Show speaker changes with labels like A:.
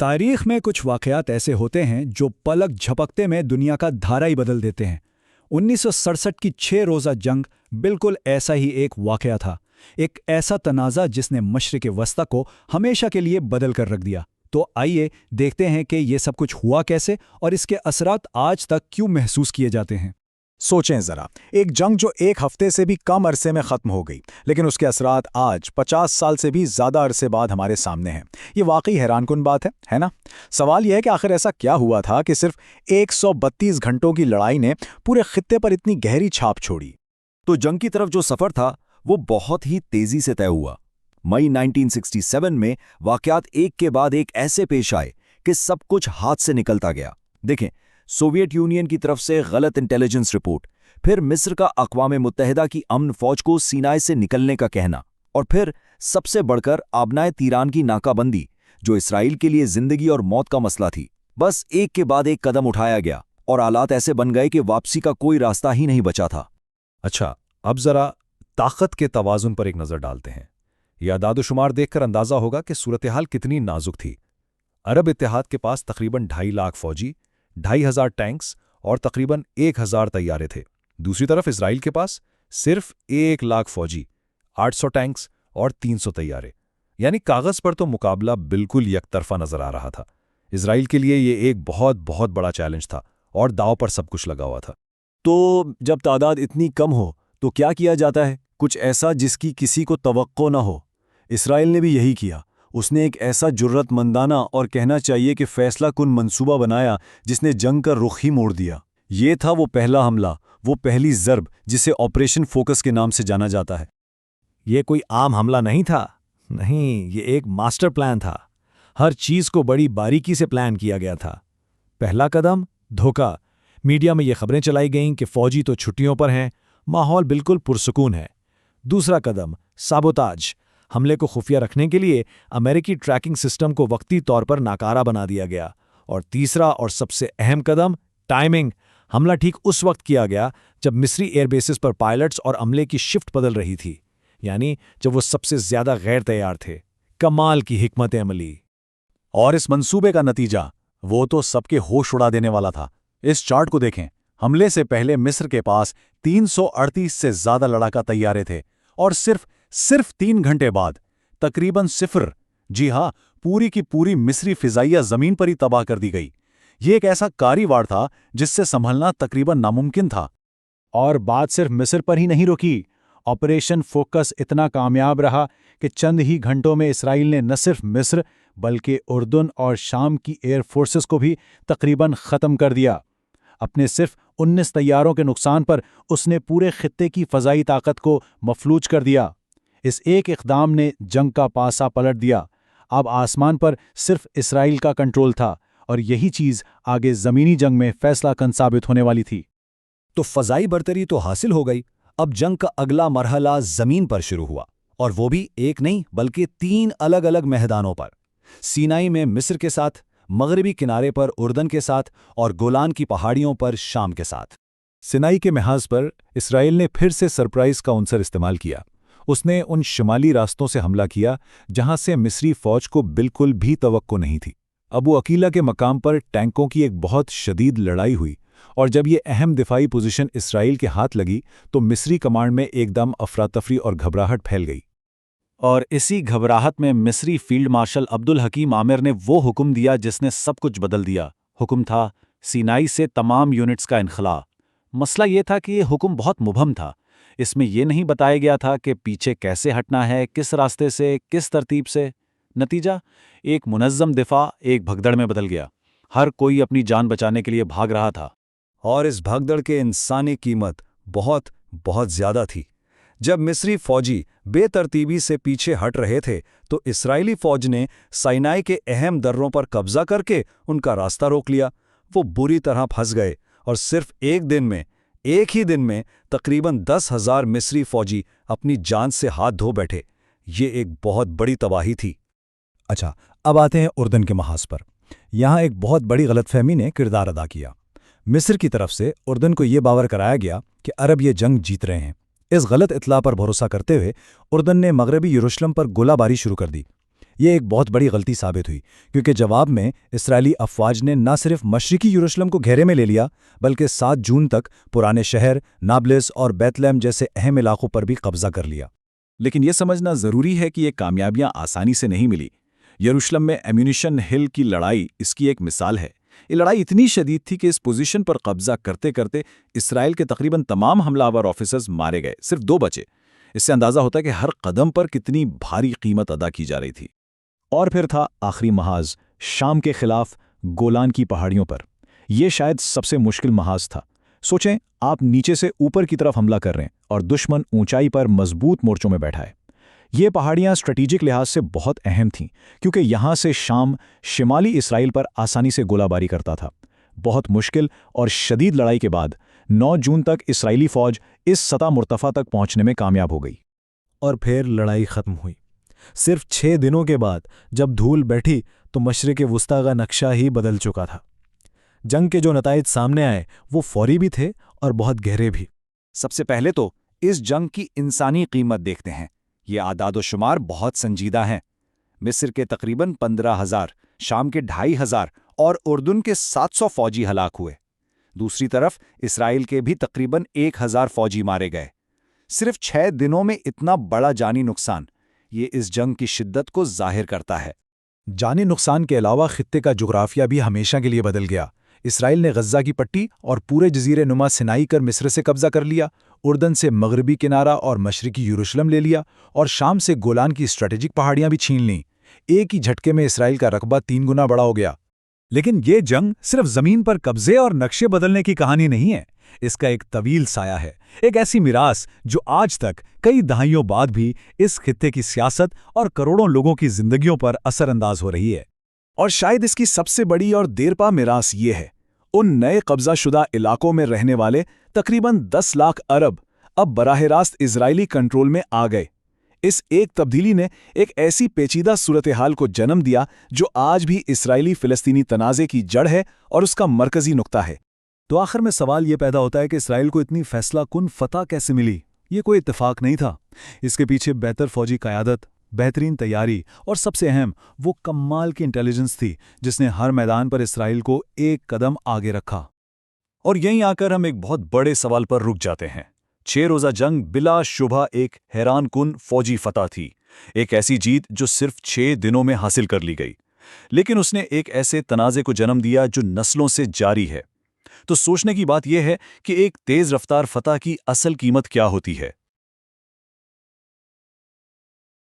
A: تاریخ میں کچھ واقعات ایسے ہوتے ہیں جو پلک جھپکتے میں دنیا کا دھارا ہی بدل دیتے ہیں۔ 1967 کی 6 روزہ جنگ بالکل ایسا ہی ایک واقعہ تھا، ایک ایسا تنازع جس نے مشرق وسطی کو ہمیشہ کے لیے بدل کر رکھ دیا۔ تو آئیے دیکھتے ہیں کہ یہ سب کچھ ہوا کیسے اور اس کے اثرات آج تک کیوں محسوس کیے جاتے ہیں۔
B: سوچیں ذرا، ایک جنگ جو ایک ہفتے سے بھی کم عرصے میں ختم ہو گئی، لیکن اس کے اثرات آج 50 سال سے بھی زیادہ عرصے بعد ہمارے سامنے ہیں۔ یہ واقعی حیران کن بات ہے نا؟ سوال یہ ہے کہ آخر ایسا کیا ہوا تھا کہ صرف 132 گھنٹوں کی لڑائی نے پورے خطے پر اتنی گہری چھاپ چھوڑی؟
C: تو جنگ کی طرف جو سفر تھا وہ بہت ہی تیزی سے طے ہوا۔ مئی 1967 میں واقعات ایک کے بعد ایک ایسے پیش آئے کہ سب کچھ ہاتھ سے نکلتا گیا۔ دیکھیں، سوویت یونین کی طرف سے غلط انٹیلیجنس رپورٹ، پھر مصر کا اقوام متحدہ کی امن فوج کو سینائے سے نکلنے کا کہنا، اور پھر سب سے بڑھ کر آبنائے تیران کی ناکہ بندی جو اسرائیل کے لیے زندگی اور موت کا مسئلہ تھی۔ بس ایک کے بعد ایک قدم اٹھایا گیا اور حالات ایسے بن گئے کہ واپسی کا کوئی راستہ ہی نہیں بچا تھا۔
D: اچھا، اب ذرا طاقت کے توازن پر ایک نظر ڈالتے ہیں۔ یہ اعداد و شمار دیکھ کر اندازہ ہوگا کہ صورتحال کتنی نازک تھی۔ عرب اتحاد کے پاس تقریباً 2.5 لاکھ فوجی، 2,500 ٹینکس اور تقریباً 1,000 طیارے تھے۔ دوسری طرف اسرائیل کے پاس صرف 1 لاکھ فوجی، 800 ٹینکس اور 300 طیارے، یعنی کاغذ پر تو مقابلہ بالکل یک طرفہ نظر آ رہا تھا۔ اسرائیل کے لیے یہ ایک بہت بڑا چیلنج تھا اور داؤ پر سب کچھ لگا ہوا تھا۔
B: تو جب تعداد اتنی کم ہو تو کیا کیا جاتا ہے؟ کچھ ایسا جس کی کسی کو توقع نہ ہو۔ اسرائیل نے بھی یہی کیا۔ اس نے ایک ایسا جرأت مندانہ اور کہنا چاہیے کہ فیصلہ کن منصوبہ بنایا جس نے جنگ کا رخ ہی موڑ دیا۔ یہ تھا وہ پہلا حملہ، وہ پہلی ضرب جسے آپریشن فوکس کے نام سے جانا جاتا ہے۔
E: یہ کوئی عام حملہ نہیں تھا، نہیں، یہ ایک ماسٹر پلان تھا۔ ہر چیز کو بڑی باریکی سے پلان کیا گیا تھا۔ پہلا قدم، دھوکہ۔ میڈیا میں یہ خبریں چلائی گئیں کہ فوجی تو چھٹیوں پر ہیں، ماحول بالکل پرسکون ہے۔ دوسرا قدم، سابوتاج۔ حملے کو خفیہ رکھنے کے لیے امریکی ٹریکنگ سسٹم کو وقتی طور پر ناکارہ بنا دیا گیا۔ اور تیسرا اور سب سے اہم قدم، ٹائمنگ۔ حملہ ٹھیک اس وقت کیا گیا جب مصری ایئر بیسز پر پائلٹس اور عملے کی شفٹ بدل رہی تھی، یعنی جب وہ سب سے زیادہ غیر تیار تھے۔ کمال کی حکمت عملی۔
B: اور اس منصوبے کا نتیجہ، وہ تو سب کے ہوش اڑا دینے والا تھا۔ اس چارٹ کو دیکھیں۔ حملے سے پہلے مصر کے پاس 338 سے زیادہ لڑاکا طیارے تھے، اور صرف 3 گھنٹے بعد تقریباً 0، جی ہاں، پوری کی پوری مصری فضائیہ زمین پر ہی تباہ کر دی گئی۔ یہ ایک ایسا کاری وار تھا جس سے سنبھلنا تقریباً ناممکن تھا۔ اور بات صرف مصر پر ہی نہیں رکی۔ آپریشن فوکس اتنا کامیاب رہا کہ چند ہی گھنٹوں میں اسرائیل نے نہ صرف مصر بلکہ اردن اور شام کی ایئر فورسز کو بھی تقریباً ختم کر دیا۔ اپنے صرف 19 طیاروں کے نقصان پر اس نے پورے خطے کی فضائی طاقت کو مفلوج کر دیا۔ اس ایک اقدام نے جنگ کا پاسا پلٹ دیا۔ اب آسمان پر صرف اسرائیل کا کنٹرول تھا، اور یہی چیز آگے زمینی جنگ میں فیصلہ کن ثابت ہونے والی تھی۔
C: تو فضائی برتری تو حاصل ہو گئی۔ اب جنگ کا اگلا مرحلہ زمین پر شروع ہوا، اور وہ بھی ایک نہیں بلکہ 3 الگ میدانوں پر۔ سینائی میں مصر کے ساتھ، مغربی کنارے پر اردن کے ساتھ، اور گولان کی پہاڑیوں پر شام کے ساتھ۔
D: سینائی کے محاذ پر اسرائیل نے پھر سے سرپرائز کا عنصر استعمال کیا۔ اس نے ان شمالی راستوں سے حملہ کیا جہاں سے مصری فوج کو بالکل بھی توقع نہیں تھی۔ ابو عقیلہ کے مقام پر ٹینکوں کی ایک بہت شدید لڑائی ہوئی، اور جب یہ اہم دفاعی پوزیشن اسرائیل کے ہاتھ لگی تو مصری کمانڈ میں ایک دم افراتفری اور گھبراہٹ پھیل گئی۔
B: اور اسی گھبراہٹ میں مصری فیلڈ مارشل عبدالحکیم عامر نے وہ حکم دیا جس نے سب کچھ بدل دیا۔ حکم تھا سینائی سے تمام یونٹس کا انخلاء۔ مسئلہ یہ تھا کہ یہ حکم بہت مبہم تھا۔ اس میں یہ نہیں بتایا گیا تھا کہ پیچھے کیسے ہٹنا ہے، کس راستے سے، کس ترتیب سے۔ نتیجہ، ایک منظم دفاع ایک بھگدڑ میں بدل گیا۔ ہر کوئی اپنی جان بچانے کے لیے بھاگ رہا تھا،
C: اور اس بھگدڑ کے انسانی قیمت بہت زیادہ تھی۔ جب مصری فوجی بے ترتیبی سے پیچھے ہٹ رہے تھے تو اسرائیلی فوج نے سینائی کے اہم دروں پر قبضہ کر کے ان کا راستہ روک لیا۔ وہ بری طرح پھنس گئے، اور صرف ایک ہی دن میں تقریباً 10,000 مصری فوجی اپنی جان سے ہاتھ دھو بیٹھے۔ یہ ایک بہت بڑی تباہی تھی۔
D: اچھا، اب آتے ہیں اردن کے محاذ پر۔ یہاں ایک بہت بڑی غلط فہمی نے کردار ادا کیا۔ مصر کی طرف سے اردن کو یہ باور کرایا گیا کہ عرب یہ جنگ جیت رہے ہیں۔ اس غلط اطلاع پر بھروسہ کرتے ہوئے اردن نے مغربی یروشلم پر گولہ باری شروع کر دی۔
E: یہ ایک بہت بڑی غلطی ثابت ہوئی، کیونکہ جواب میں اسرائیلی افواج نے نہ صرف مشرقی یروشلم کو گھیرے میں لے لیا، بلکہ 7 جون تک پرانے شہر، نابلس اور بیت لحم جیسے اہم علاقوں پر بھی قبضہ کر لیا۔
B: لیکن یہ سمجھنا ضروری ہے کہ یہ کامیابیاں آسانی سے نہیں ملی۔ یروشلم میں ایمونیشن ہل کی لڑائی اس کی ایک مثال ہے۔ یہ لڑائی اتنی شدید تھی کہ اس پوزیشن پر قبضہ کرتے کرتے اسرائیل کے تقریباً تمام حملہ آور آفیسرز مارے گئے، صرف 2 بچے۔ اس سے اندازہ ہوتا ہے کہ ہر قدم پر کتنی بھاری قیمت ادا کی جا رہی تھی۔
A: اور پھر تھا آخری محاذ، شام کے خلاف گولان کی پہاڑیوں پر۔ یہ شاید سب سے مشکل محاذ تھا۔ سوچیں، آپ نیچے سے اوپر کی طرف حملہ کر رہے ہیں اور دشمن اونچائی پر مضبوط مورچوں میں بیٹھا ہے۔ یہ پہاڑیاں اسٹریٹجک لحاظ سے بہت اہم تھیں، کیونکہ یہاں سے شام شمالی اسرائیل پر آسانی سے گولہ باری کرتا تھا۔ بہت مشکل اور شدید لڑائی کے بعد 9 جون تک اسرائیلی فوج اس سطح مرتفع تک پہنچنے میں کامیاب ہو گئی۔
E: اور پھر لڑائی ختم ہوئی۔ صرف 6 دنوں کے بعد جب دھول بیٹھی تو مشرق وسطیٰ کا نقشہ ہی بدل چکا تھا۔ جنگ کے جو نتائج سامنے آئے وہ فوری بھی تھے اور بہت گہرے بھی۔
C: سب سے پہلے تو اس جنگ کی انسانی قیمت دیکھتے ہیں۔ یہ اعداد و شمار بہت سنجیدہ ہیں۔ مصر کے تقریباً 15,000، شام کے 2,500 اور اردن کے 700 فوجی ہلاک ہوئے۔ دوسری طرف اسرائیل کے بھی تقریباً 1,000 فوجی مارے گئے۔ صرف 6 دنوں میں اتنا بڑا جانی نقصان، یہ اس جنگ کی شدت کو ظاہر کرتا ہے۔
E: جانی نقصان کے علاوہ خطے کا جغرافیہ بھی ہمیشہ کے لیے بدل گیا۔ اسرائیل نے غزہ کی پٹی اور پورے جزیرے نما سینائی کر مصر سے قبضہ کر لیا، اردن سے مغربی کنارہ اور مشرقی یروشلم لے لیا، اور شام سے گولان کی اسٹریٹجک پہاڑیاں بھی چھین لیں۔ ایک ہی جھٹکے میں اسرائیل کا رقبہ 3 گنا بڑا ہو گیا۔
A: لیکن یہ جنگ صرف زمین پر قبضے اور نقشے بدلنے کی کہانی نہیں ہے، اس کا ایک طویل سایہ ہے، ایک ایسی میراث جو آج تک کئی دہائیوں بعد بھی اس خطے کی سیاست اور کروڑوں لوگوں کی زندگیوں پر اثر انداز ہو رہی ہے۔
B: اور شاید اس کی سب سے بڑی اور دیرپا میراث یہ ہے، ان نئے قبضہ شدہ علاقوں میں رہنے والے تقریباً 10 لاکھ عرب اب براہ راست اسرائیلی کنٹرول میں آ گئے۔ اس ایک تبدیلی نے ایک ایسی پیچیدہ صورتحال کو جنم دیا جو آج بھی اسرائیلی فلسطینی تنازع کی جڑ ہے اور اس کا مرکزی نقطہ ہے۔
E: تو آخر میں سوال یہ پیدا ہوتا ہے کہ اسرائیل کو اتنی فیصلہ کن فتح کیسے ملی؟ یہ کوئی اتفاق نہیں تھا۔ اس کے پیچھے بہتر فوجی قیادت، بہترین تیاری اور سب سے اہم وہ کمال کی انٹیلیجنس تھی جس نے ہر میدان پر اسرائیل کو ایک قدم آگے رکھا۔
A: اور یہیں آ کر ہم ایک بہت بڑے سوال پر رک جاتے ہیں۔ 6 روزہ جنگ بلا شبہ ایک حیران کن فوجی فتح تھی، ایک ایسی جیت جو صرف 6 دنوں میں حاصل کر لی گئی، لیکن اس نے ایک ایسے تنازع کو جنم دیا جو نسلوں سے جاری ہے۔ تو سوچنے کی بات یہ ہے کہ ایک تیز رفتار فتح کی اصل قیمت کیا ہوتی ہے۔